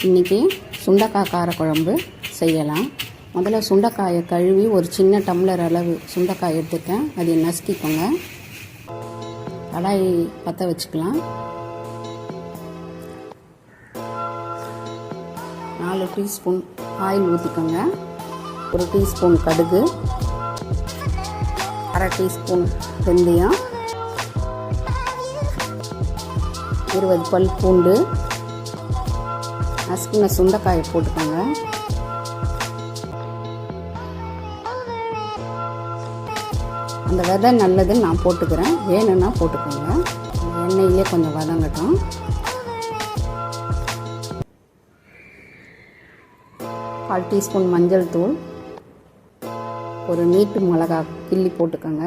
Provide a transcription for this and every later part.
இன்றைக்கி சுண்டைக்காய் காரக்குழம்பு செய்யலாம். முதல்ல சுண்டைக்காயை கழுவி ஒரு சின்ன டம்ளர் அளவு சுண்டைக்காய் எடுத்துட்டேன். அதை நசுக்கிக்கோங்க. கடாய் பற்ற வச்சுக்கலாம். 4 டீஸ்பூன் ஆயில் ஊற்றிக்கோங்க. 1 டீஸ்பூன் கடுகு, 1/2 டீஸ்பூன் வெந்தயம், 20 பல் பூண்டு, நசுக்கின சுண்டைக்காயை போட்டுக்கோங்க. அந்த விதை நல்லதுன்னு நான் போட்டுக்கிறேன், வேணும்னா போட்டுக்கோங்க. எண்ணெயிலே கொஞ்சம் வதங்கட்டும். கால் டீஸ்பூன் மஞ்சள் தூள், ஒரு நீட்டு மிளகா கிள்ளி போட்டுக்கோங்க.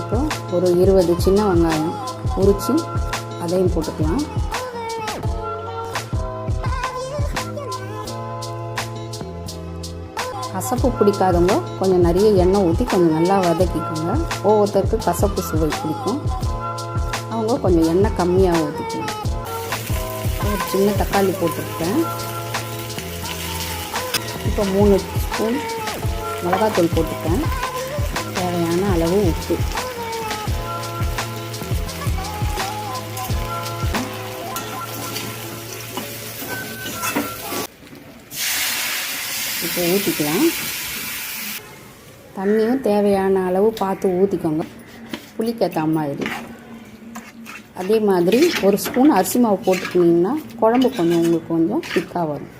இப்போ ஒரு 20 சின்ன வெங்காயம் உரித்து அதையும் போட்டுக்கலாம். கசப்பு பிடிக்காதவங்க கொஞ்சம் நிறைய எண்ணெய் ஊற்றி கொஞ்சம் நல்லா வதக்கிக்கோங்க. ஒவ்வொருத்தருக்கு கசப்பு சுவை பிடிக்கும், அவங்க கொஞ்சம் எண்ணெய் கம்மியாக ஊற்றிக்கணும். ஒரு சின்ன தக்காளி போட்டுருக்கேன். இப்போ 3 ஸ்பூன் மிளகாத்தூள் போட்டுருக்கேன். தேவையான அளவு உப்பு. இப்போ ஊற்றிக்கலாம். தண்ணியும் தேவையான அளவு பார்த்து ஊற்றிக்கோங்க, புளிக்கேற்ற மாதிரி. அதே மாதிரி ஒரு ஸ்பூன் அரிசி மாவு போட்டுக்கிட்டிங்கன்னா குழம்பு கொஞ்சம் உங்களுக்கு கொஞ்சம் திக்காக வரும்.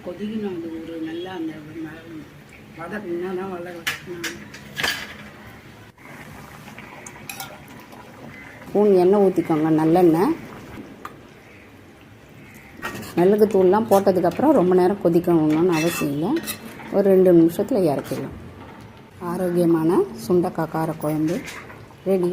கொதிக்கணும். அது ஒரு நல்லா அந்த வதக்குனா தான் ஸ்பூன் எண்ணெய் ஊற்றிக்கோங்க, நல்லெண்ணெய். மிளகு தூள்லாம் போட்டதுக்கப்புறம் ரொம்ப நேரம் கொதிக்கணும்னு அவசியம் இல்லை. ஒரு 2 நிமிஷத்தில் இறக்கிடலாம். ஆரோக்கியமான சுண்டைக்காய் காரக்குழம்பு ரெடி.